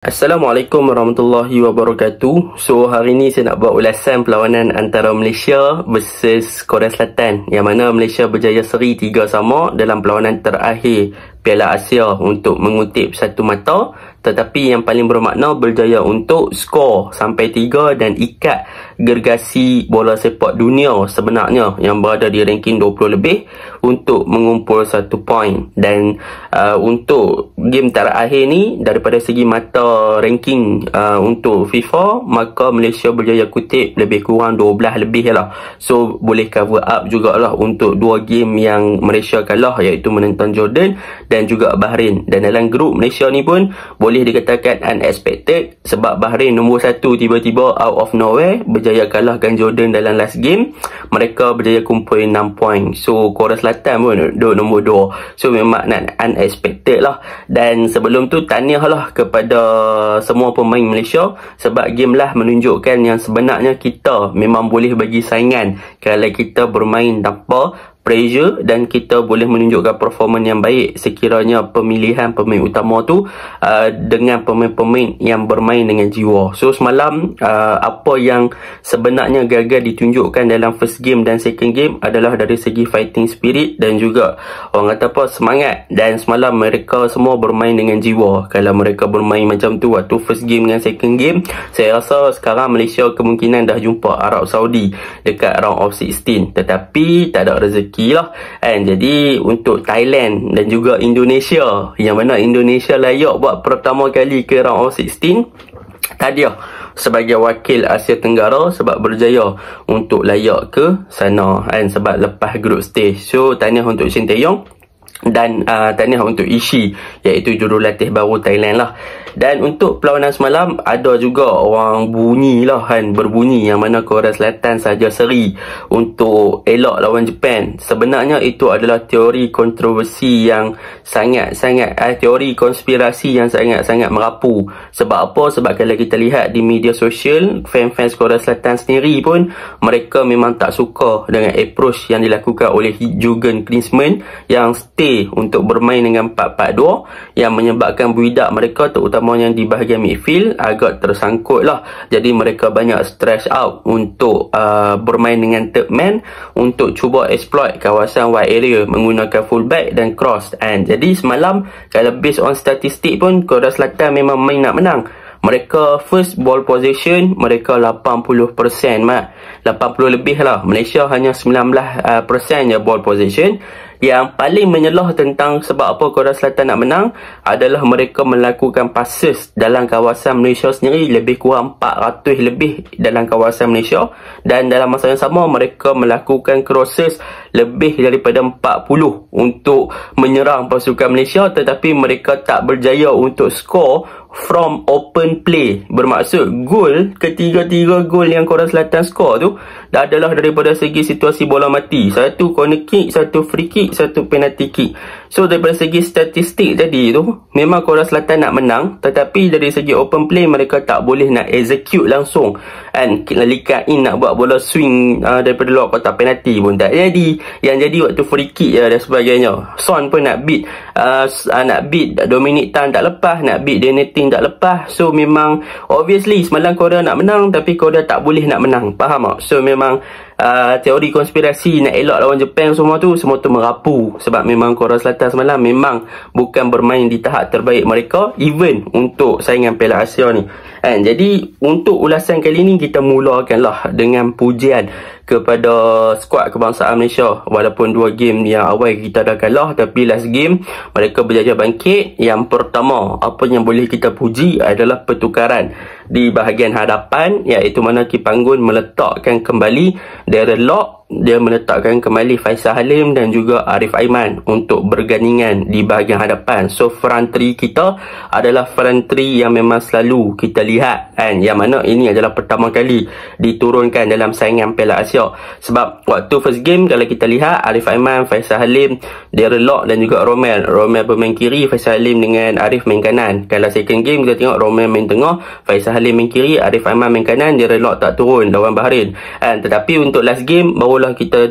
Assalamualaikum warahmatullahi wabarakatuh. So hari ni saya nak buat ulasan perlawanan antara Malaysia versus Korea Selatan, yang mana Malaysia berjaya seri 3-3 dalam perlawanan terakhir Piala Asia untuk mengutip satu mata, tetapi yang paling bermakna berjaya untuk skor sampai 3 dan ikat gergasi bola sepak dunia sebenarnya yang berada di ranking 20 lebih untuk mengumpul 1 poin. Dan untuk game terakhir ni, daripada segi mata ranking untuk FIFA, maka Malaysia berjaya kutip lebih kurang 12 lebih lah. So boleh cover up jugalah untuk 2 game yang Malaysia kalah, iaitu menentang Jordan dan juga Bahrain. Dan dalam grup Malaysia ni pun boleh dikatakan unexpected, sebab Bahrain nombor 1 tiba-tiba out of nowhere berjaya kalahkan Jordan dalam last game. Mereka berjaya kumpul 6 poin. So Korea Selatan pun duduk nombor 2. So memang unexpected lah. Dan sebelum tu tahniah lah kepada semua pemain Malaysia, sebab game lah menunjukkan yang sebenarnya kita memang boleh bagi saingan kalau kita bermain tanpa pressure, dan kita boleh menunjukkan performan yang baik sekiranya pemilihan pemain utama tu dengan pemain-pemain yang bermain dengan jiwa. So semalam apa yang sebenarnya gagal ditunjukkan dalam first game dan second game adalah dari segi fighting spirit dan juga orang kata apa, semangat. Dan semalam mereka semua bermain dengan jiwa. Kalau mereka bermain macam tu waktu first game dan second game, saya rasa sekarang Malaysia kemungkinan dah jumpa Arab Saudi dekat round of 16. Tetapi tak ada rezeki lah kan. Jadi untuk Thailand dan juga Indonesia, yang mana Indonesia layak buat pertama kali ke round of 16, tahniah sebagai wakil Asia Tenggara sebab berjaya untuk layak ke sana kan, sebab lepas group stage. So tahniah untuk Shin Tae-yong dan tahniah untuk Ishii, iaitu jurulatih baru Thailand lah. Dan untuk perlawanan semalam ada juga orang bunyi lah kan, berbunyi yang mana Korea Selatan saja seri untuk elok lawan Japan. Sebenarnya itu adalah teori kontroversi yang sangat-sangat teori konspirasi yang sangat-sangat merapu. Sebab apa? Sebab kalau kita lihat di media sosial, fans-fans Korea Selatan sendiri pun mereka memang tak suka dengan approach yang dilakukan oleh Jurgen Klinsmann yang stay untuk bermain dengan 4-4-2, yang menyebabkan build-up mereka terutamanya di bahagian midfield agak tersangkut lah. Jadi mereka banyak stretch out untuk bermain dengan third man untuk cuba exploit kawasan wide area menggunakan fullback dan cross. And jadi semalam kalau based on statistik pun Korea Selatan memang main nak menang. Mereka first ball possession mereka 80%, 80 lebih lah. Malaysia hanya 19% je ball possession. Yang paling menyelah tentang sebab apa Korea Selatan nak menang adalah mereka melakukan passes dalam kawasan Malaysia sendiri lebih kurang 400 lebih dalam kawasan Malaysia, dan dalam masa yang sama mereka melakukan crosses lebih daripada 40 untuk menyerang pasukan Malaysia, tetapi mereka tak berjaya untuk skor from open play. Bermaksud gol, ketiga-tiga gol yang Korea Selatan skor tu adalah daripada segi situasi bola mati. Satu corner kick, satu free kick, satu penalty kick. So daripada segi statistik tadi tu memang Korea Selatan nak menang, tetapi dari segi open play mereka tak boleh nak execute langsung, and likat in nak buat bola swing daripada luar kotak penalty pun tak jadi. Yang jadi waktu free kick dan sebagainya. Son pun nak beat Dominic Tan tak lepas, nak beat Deneting tak lepas. So memang obviously semalam Korea nak menang, tapi Korea tak boleh nak menang, faham tak? So memang teori konspirasi nak elok lawan Jepun semua tu merapu, sebab memang Korea Selatan semalam memang bukan bermain di tahap terbaik mereka even untuk saingan Piala Asia ni. Jadi untuk ulasan kali ni kita mulakanlah dengan pujian kepada skuad kebangsaan Malaysia. Walaupun 2 game yang awal kita dah kalah, tapi last game mereka berjaya bangkit. Yang pertama apa yang boleh kita puji adalah pertukaran di bahagian hadapan, iaitu mana Kipanggun meletakkan kembali Darren Lock, dia meletakkan kembali Faisal Halim dan juga Arif Aiman untuk bergandingan di bahagian hadapan. So front three kita adalah front three yang memang selalu kita lihat kan, yang mana ini adalah pertama kali diturunkan dalam saingan Piala Asia. Sebab waktu first game kalau kita lihat Arif Aiman, Faisal Halim, Darren Lock dan juga Romel bermain kiri, Faisal Halim dengan Arif main kanan. Kalau second game kita tengok Romel main tengah, Faisal Halim main kiri, Arif Aiman main kanan, Darren Lock tak turun lawan Bahrain. Tetapi untuk last game baru barulah kita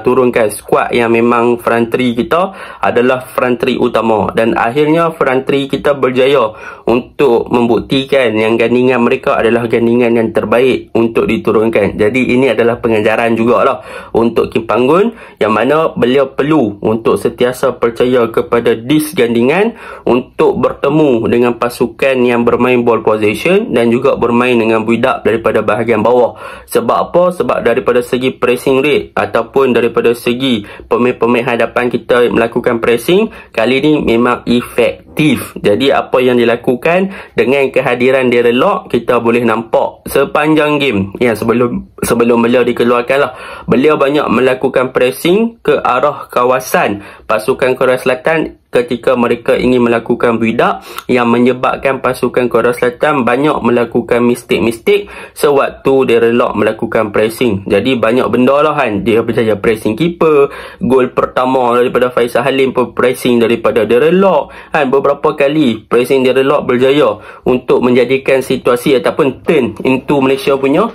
turunkan squad yang memang front 3 kita adalah front 3 utama, dan akhirnya front 3 kita berjaya untuk membuktikan yang gandingan mereka adalah gandingan yang terbaik untuk diturunkan. Jadi ini adalah pengajaran jugalah untuk Kim Panggun, yang mana beliau perlu untuk sentiasa percaya kepada dis gandingan untuk bertemu dengan pasukan yang bermain ball possession dan juga bermain dengan build-up daripada bahagian bawah. Sebab apa? Sebab daripada segi pressing rate ataupun daripada segi pemain-pemain hadapan kita melakukan pressing kali ni memang efektif. Jadi apa yang dilakukan dengan kehadiran Darren Lock, kita boleh nampak sepanjang game yang sebelum beliau dikeluarkan lah, beliau banyak melakukan pressing ke arah kawasan pasukan Korea Selatan ketika mereka ingin melakukan build-up, yang menyebabkan pasukan Korea Selatan banyak melakukan mistik-mistik sewaktu Darren Lock melakukan pressing. Jadi banyak benda lah kan, dia berjaya pressing keeper, gol pertama daripada Faisal Halim pun pressing daripada Darren Lock kan, beberapa kali pressing Darren Lock berjaya untuk menjadikan situasi ataupun turn into Malaysia punya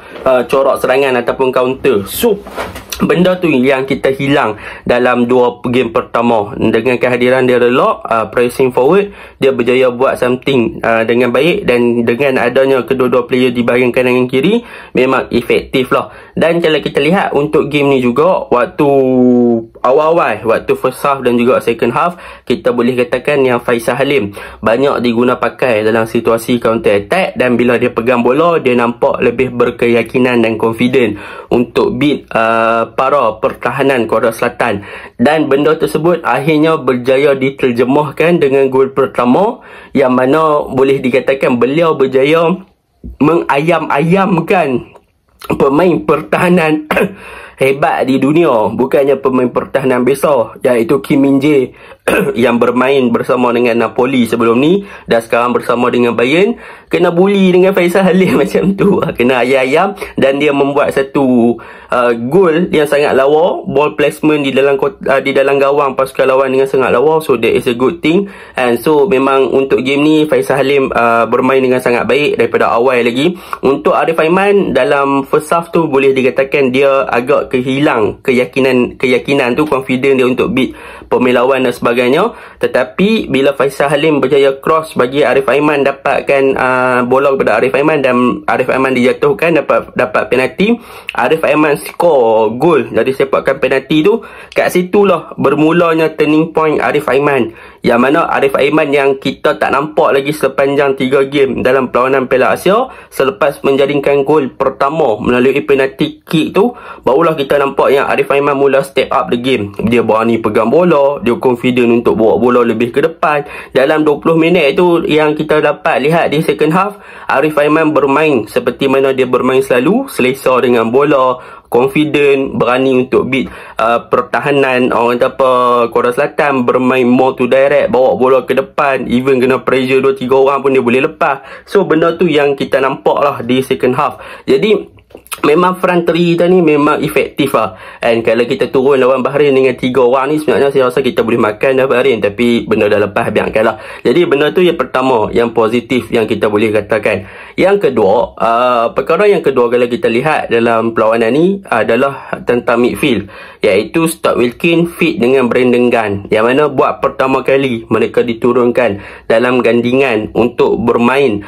corak serangan ataupun counter. So benda tu yang kita hilang dalam 2 game pertama. Dengan kehadiran Darren Lock, pressing forward dia berjaya buat something dengan baik, dan dengan adanya kedua-dua player di bahagian kanan dan kiri memang efektif lah. Dan kalau kita lihat untuk game ni juga, waktu awal-awal, waktu first half dan juga second half, kita boleh katakan yang Faisal Halim banyak diguna pakai dalam situasi counter attack, dan bila dia pegang bola dia nampak lebih berkeyakinan dan confident untuk beat para pertahanan Korea Selatan, dan benda tersebut akhirnya berjaya diterjemahkan dengan gol pertama, yang mana boleh dikatakan beliau berjaya mengayam-ayamkan pemain pertahanan hebat di dunia, bukannya pemain pertahanan besar, iaitu Kim Min Jae yang bermain bersama dengan Napoli sebelum ni dan sekarang bersama dengan Bayern, kena bully dengan Faisal Halim macam tu, kena ayam-ayam, dan dia membuat satu gol yang sangat lawa, ball placement di dalam gawang pasukan lawan dengan sangat lawa. So that is a good thing. And so memang untuk game ni Faisal Halim bermain dengan sangat baik daripada awal lagi. Untuk Arif Aiman dalam first half tu boleh dikatakan dia agak kehilang keyakinan tu, confident dia untuk beat pemain lawan dan sebagainya. Tetapi bila Faisal Halim berjaya cross bagi Arif Aiman, dapatkan bola kepada Arif Aiman dan Arif Aiman dijatuhkan, dapat penalti, Arif Aiman skor gol dari sepakan penalti tu. Kat situlah bermulanya turning point Arif Aiman, yang mana Arif Aiman yang kita tak nampak lagi sepanjang 3 game dalam perlawanan Piala Asia, selepas menjaringkan gol pertama melalui penalti kick tu, barulah kita nampak yang Arif Aiman mula step up the game. Dia berani pegang bola, dia confident untuk bawa bola lebih ke depan. Dalam 20 minit tu yang kita dapat lihat di second half, Arif Aiman bermain seperti mana dia bermain selalu, selesa dengan bola, confident, berani untuk beat pertahanan orang kata apa Korea Selatan, bermain more to direct, bawa bola ke depan, even kena pressure 2-3 orang pun dia boleh lepas. So benda tu yang kita nampak lah di second half. Jadi memang front 3 kita ni memang efektif lah. And kalau kita turun lawan Bahrain dengan 3 orang ni, sebenarnya saya rasa kita boleh makan dah Bahrain, tapi benda dah lepas, biarkan lah. Jadi benda tu yang pertama, yang positif yang kita boleh katakan. Yang kedua, perkara yang kedua kalau kita lihat dalam perlawanan ni adalah tentang midfield, iaitu Stuart Wilkin fit dengan Brandon Gunn, yang mana buat pertama kali mereka diturunkan dalam gandingan untuk bermain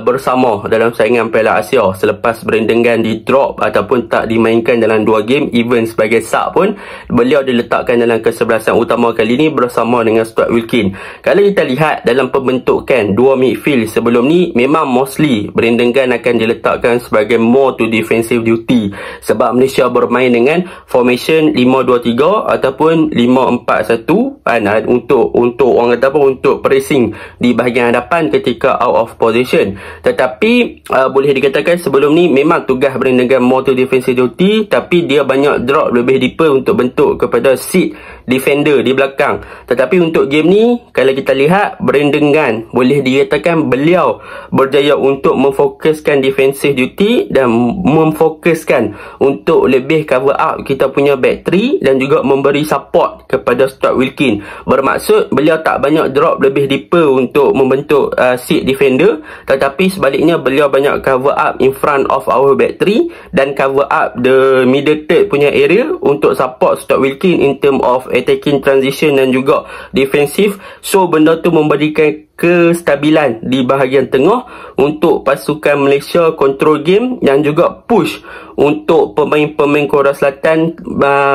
bersama dalam saingan Piala Asia selepas Brandon Gunn di drop ataupun tak dimainkan dalam 2 game, even sebagai sub pun beliau diletakkan dalam kesebelasan utama kali ni bersama dengan Stuart Wilkin. Kalau kita lihat dalam pembentukan 2 midfield sebelum ni, memang mostly Brandon Gunn akan diletakkan sebagai more to defensive duty, sebab Malaysia bermain dengan formation 5-2-3 ataupun 5-4-1 kan, untuk orang kata apa, untuk pressing di bahagian hadapan ketika out of position. Tetapi boleh dikatakan sebelum ni memang tugas Brandon Gunn more to defensive duty, tapi dia banyak drop lebih deeper untuk bentuk kepada seat defender di belakang. Tetapi untuk game ni kalau kita lihat, Brandon Gunn boleh dikatakan beliau berjaya untuk memfokuskan defensive duty dan memfokuskan untuk lebih cover up kita punya back 3 dan juga memberi support kepada Stuart Wilkin. Bermaksud beliau tak banyak drop lebih deeper untuk membentuk seat defender, tetapi sebaliknya beliau banyak cover up in front of our back 3 ni dan cover up the middle third punya area untuk support Stuart Wilkin in term of attacking transition dan juga defensif. So benda tu memberikan kestabilan di bahagian tengah untuk pasukan Malaysia control game dan juga push untuk pemain-pemain Korea Selatan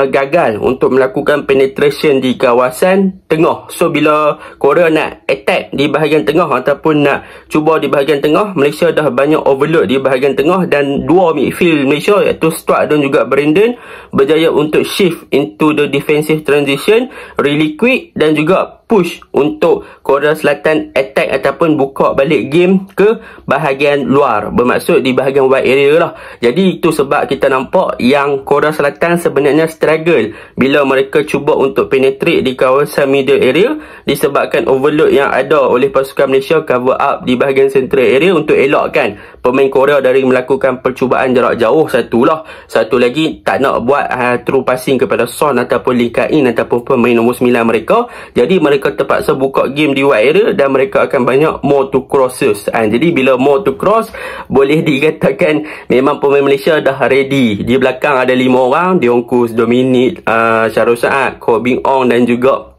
gagal untuk melakukan penetration di kawasan tengah. So bila Korea nak attack di bahagian tengah ataupun nak cuba di bahagian tengah, Malaysia dah banyak overload di bahagian tengah dan dua midfield Malaysia iaitu Stuart dan juga Brandon berjaya untuk shift into the defensive transition really quick dan juga push untuk Korea Selatan attack ataupun buka balik game ke bahagian luar, bermaksud di bahagian wide area lah. Jadi itu sebab kita nampak yang Korea Selatan sebenarnya struggle bila mereka cuba untuk penetrate di kawasan middle area disebabkan overload yang ada oleh pasukan Malaysia cover up di bahagian central area untuk elakkan pemain Korea dari melakukan percubaan jarak jauh. Satu lagi tak nak buat through passing kepada Son ataupun Lee Ka-in ataupun pemain nombor 9 mereka. Jadi mereka terpaksa buka game di wide area dan mereka akan banyak more to crosses. Jadi bila more to cross, boleh dikatakan memang pemain Malaysia dah ready. Di belakang ada 5 orang, Dion Kus, Dominic, Syarul Saad, Koh Bing Ong dan juga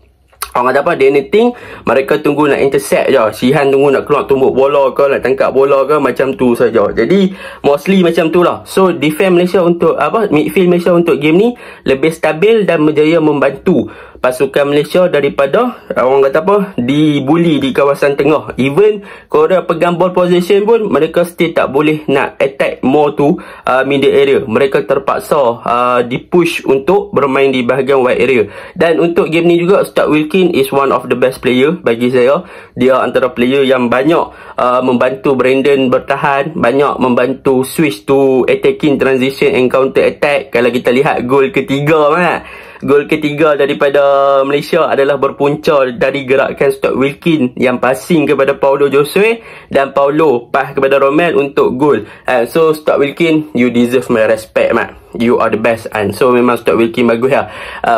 orang kata apa, Danny Ting. Mereka tunggu nak intercept je. Shihan tunggu nak keluar tumbuk bola ke, nak tangkap bola ke, macam tu saja. Jadi mostly macam tu lah. So defense Malaysia untuk midfield Malaysia untuk game ni lebih stabil dan berjaya membantu pasukan Malaysia daripada orang kata apa, dibuli di kawasan tengah. Even Korea pegang ball possession pun mereka still tak boleh nak attack more to middle area. Mereka terpaksa dipush untuk bermain di bahagian wide area. Dan untuk game ni juga Stuart Wilkin is one of the best player bagi saya. Dia antara player yang banyak membantu Brandon bertahan, banyak membantu switch to attacking transition and counter attack. Kalau kita lihat gol ketiga gol ketiga daripada Malaysia adalah berpunca dari gerakan Stuart Wilkin yang passing kepada Paulo Josue dan Paulo pass kepada Romel untuk gol. So Stuart Wilkin, you deserve my respect, Mat. You are the best. So memang Stuart Wilkin bagus lah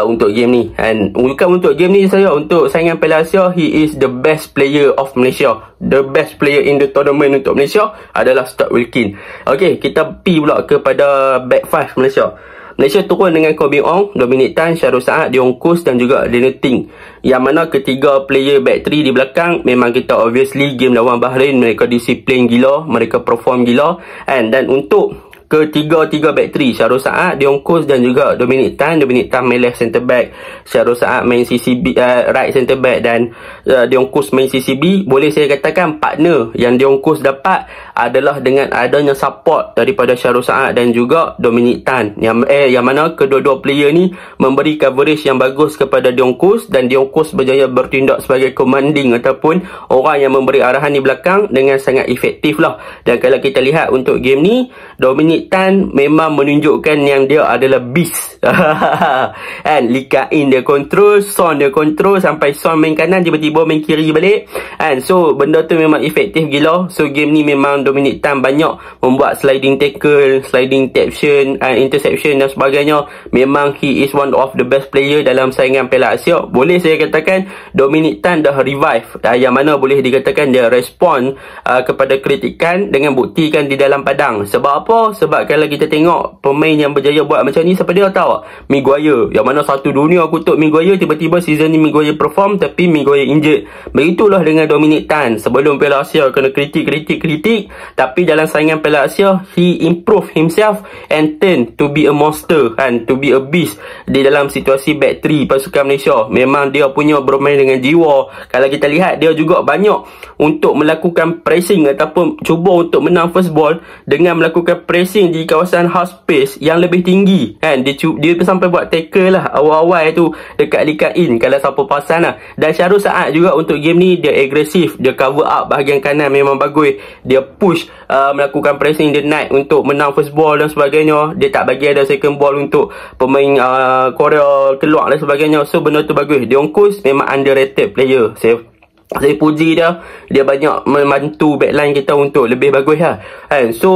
untuk game ni. Bukan untuk game ni saya, untuk saingan Piala Asia, he is the best player of Malaysia. The best player in the tournament untuk Malaysia adalah Stuart Wilkin. Okay, kita pergi pula kepada back 5 Malaysia. Malaysia turun dengan Koh Bing Ong, Dominic Tan, Syarul Saad, Dion Kus dan juga Danny Ting. Yang mana ketiga player back 3 di belakang, memang kita obviously game lawan Bahrain mereka disiplin gila, mereka perform gila. Dan untuk ketiga back 3, Syarul Saad, Dion Kus dan juga Dominic Tan. Dominic Tan main left centre back, Syarul Saad main CCB right centre back dan Dion Kus main CCB. Boleh saya katakan partner yang Dion Kus dapat adalah dengan adanya support daripada Syarul Saad dan juga Dominic Tan, yang mana kedua-dua player ni memberi coverage yang bagus kepada Dion Kus dan Dion Kus berjaya bertindak sebagai commanding ataupun orang yang memberi arahan di belakang dengan sangat efektif lah. Dan kalau kita lihat untuk game ni, Dominic Tan memang menunjukkan yang dia adalah beast. Lee Ka-in dia control, Son dia control, sampai Son main kanan tiba-tiba main kiri balik. So benda tu memang efektif gila. So game ni memang Dominic Tan banyak membuat sliding tackle, sliding interception dan sebagainya. Memang he is one of the best player dalam saingan Piala Asia. Boleh saya katakan Dominic Tan dah revive, yang mana boleh dikatakan dia respon kepada kritikan dengan buktikan di dalam padang. Sebab apa? Sebab kalau kita tengok pemain yang berjaya buat macam ni, siapa dia tahu? Maguire, yang mana satu dunia kutuk Maguire, tiba-tiba season ni Maguire perform tapi Maguire injured. Begitulah dengan Dominic Tan. Sebelum Piala Asia kena kritik, tapi dalam saingan Piala Asia he improve himself and turn to be a monster, to be a beast di dalam situasi back 3 pasukan Malaysia. Memang dia punya bermain dengan jiwa. Kalau kita lihat, dia juga banyak untuk melakukan pressing ataupun cuba untuk menang first ball dengan melakukan pressing di kawasan half space yang lebih tinggi. Dia sampai buat tackle lah awal-awal tu dekat Lee Ka-in kalau siapa perasan lah. Dan Syarul Saad juga untuk game ni dia agresif, dia cover up bahagian kanan memang bagus, dia push melakukan pressing, dia naik untuk menang first ball dan sebagainya. Dia tak bagi ada second ball untuk pemain Korea keluar dan sebagainya. So benda tu bagus. Dion Kus memang underrated player. Saya puji dia banyak membantu backline kita untuk lebih bagus lah. So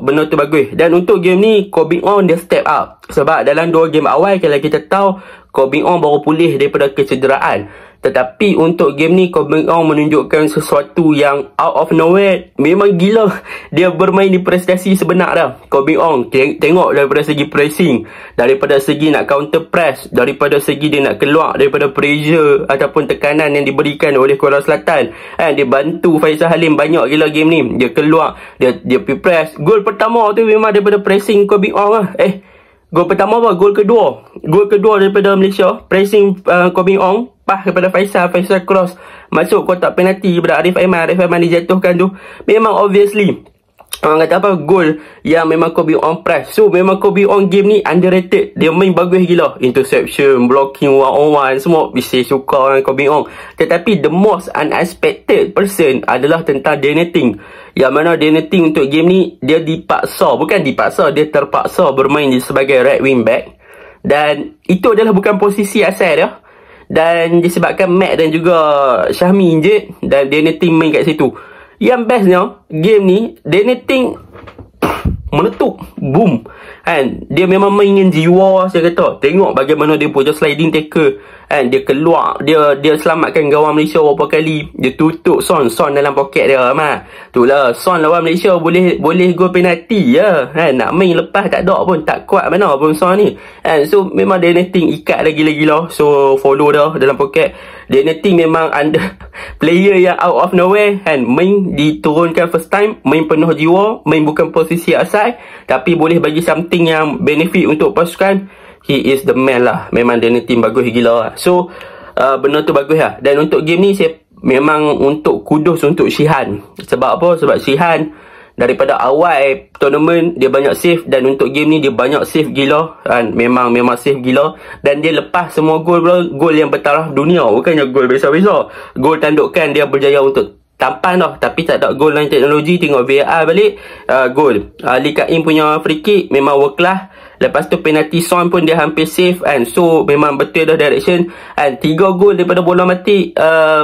benda tu bagus. Dan untuk game ni Koh Bing Ong dia step up. Sebab dalam 2 game awal kalau kita tahu, Koh Bing Ong baru pulih daripada kecederaan. Tetapi untuk game ni Koh Beng Ong menunjukkan sesuatu yang out of nowhere. Memang gila. Dia bermain di prestasi sebenar dah. Koh Beng Ong tengok daripada segi pressing, daripada segi nak counter press, daripada segi dia nak keluar daripada pressure ataupun tekanan yang diberikan oleh Korea Selatan. Dia bantu Faisal Halim banyak gila game ni. Dia keluar, dia pergi press. Gol pertama tu memang daripada pressing Koh Beng Ong lah. Gol pertama apa? Gol kedua. Gol kedua daripada Malaysia. Pressing Koh Beng Ong. Pas kepada Faisal. Faisal cross. Masuk kotak penalti kepada Arif Aiman. Arif Aiman dijatuhkan tu. Memang obviously. Orang kata apa? Gol yang memang Koh Beng Ong press. So memang Koh Beng Ong game ni underrated. Dia main bagus gila. Interception, blocking, one on one. Semua bisa suka dengan Koh Beng Ong. Tetapi the most unexpected person adalah tentang Danny Ting. Yang mana Danny Ting untuk game ni, dia dipaksa. Bukan dipaksa, dia terpaksa bermain sebagai right wing back. Dan itu adalah bukan posisi asal dia. Dan disebabkan Matt dan juga Syahmi injet, dan Danny Ting main kat situ. Yang bestnya game ni, Danny Ting meletup, boom. Dia memang main dengan jiwa, saya kata. Tengok bagaimana dia punya sliding tackle. Dia keluar, dia selamatkan gawang Malaysia beberapa kali. Dia tutup Son dalam poket dia. Itulah, Son lawan Malaysia boleh gol penalti ya. Nak main lepas tak ada pun, tak kuat mana pun Son ni. So memang Danny Ting ikat lagi gila. So follow dah dalam poket. Danny Ting memang under player yang out of nowhere. Main diturunkan first time, main penuh jiwa, main bukan posisi asal, tapi boleh bagi something yang benefit untuk pasukan. He is the man lah. Memang Danny Ting bagus gila lah. So benda tu bagus lah. Dan untuk game ni, saya memang untuk kudus untuk Shihan. Sebab apa? Sebab Shihan daripada awal tournament dia banyak save. Dan untuk game ni dia banyak save gila. Memang save gila. Dan dia lepas semua gol yang bertaraf dunia. Bukannya gol besar-besar. Gol tandukan dia berjaya untuk tampan dah. Tapi tak ada gol lain teknologi. Tengok VAR balik, gol. Lee Kat In punya free kick memang world class. Lepas tu penalti Son pun dia hampir save. So memang betul dah direction. 3 gol daripada bola mati,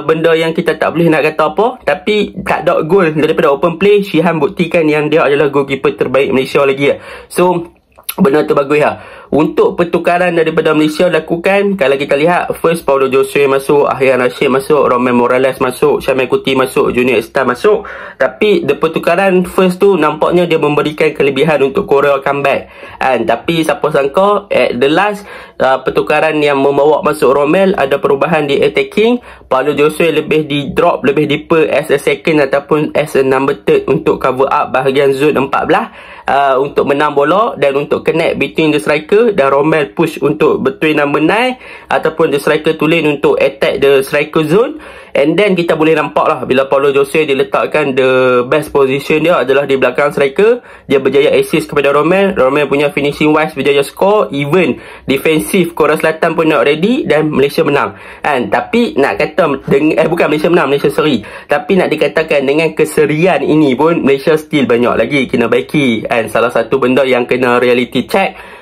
benda yang kita tak boleh nak kata apa. Tapi tak ada gol daripada open play. Shihan buktikan yang dia adalah goalkeeper terbaik Malaysia lagi. So benda tu bagus lah. Untuk pertukaran daripada Malaysia lakukan, kalau kita lihat, first Paulo Josue masuk, Ahyan Rashid masuk, Romain Morales masuk, Syamil Kuti masuk, Junior Star masuk. Tapi the pertukaran first tu nampaknya dia memberikan kelebihan untuk Korea comeback. Tapi siapa sangka at the last, pertukaran yang membawa masuk Romel ada perubahan di attacking. Paulo Josue lebih di drop, lebih deeper as a second ataupun as a number third untuk cover up bahagian zone 14, untuk menang bola dan untuk connect between the striker. Dan Romel push untuk between number 9 ataupun the striker to lane untuk attack the striker zone. And then kita boleh nampak lah bila Paulo Josue diletakkan, the best position dia adalah di belakang striker. Dia berjaya assist kepada Romel. Romel punya finishing wise berjaya score. Even defensif Korea Selatan pun nak ready dan Malaysia menang. Tapi nak kata bukan Malaysia menang, Malaysia seri. Tapi nak dikatakan dengan keserian ini pun Malaysia still banyak lagi kena baiki. Salah satu benda yang kena reality check,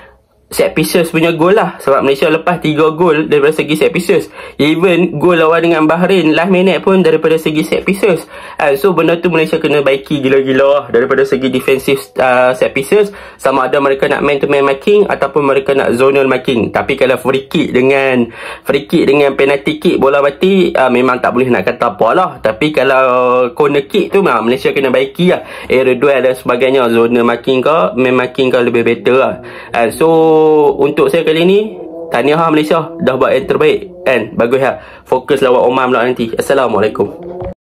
set pieces punya gol lah. Sebab Malaysia lepas 3 gol daripada segi set pieces. Even gol lawan dengan Bahrain last minute pun daripada segi set pieces. So benda tu Malaysia kena baiki gila-gila daripada segi defensive set pieces. Sama ada mereka nak man to man marking ataupun mereka nak zonal marking. Tapi kalau free kick dengan penalty kick bola mati, memang tak boleh nak kata apa lah. Tapi kalau corner kick tu Malaysia kena baiki lah. Area duel dan sebagainya, zonal marking ke man marking ke lebih better lah. So untuk saya kali ni, tahniah Malaysia dah buat yang terbaik. Bagus lah. Fokus lawan Oman pula nanti. Assalamualaikum.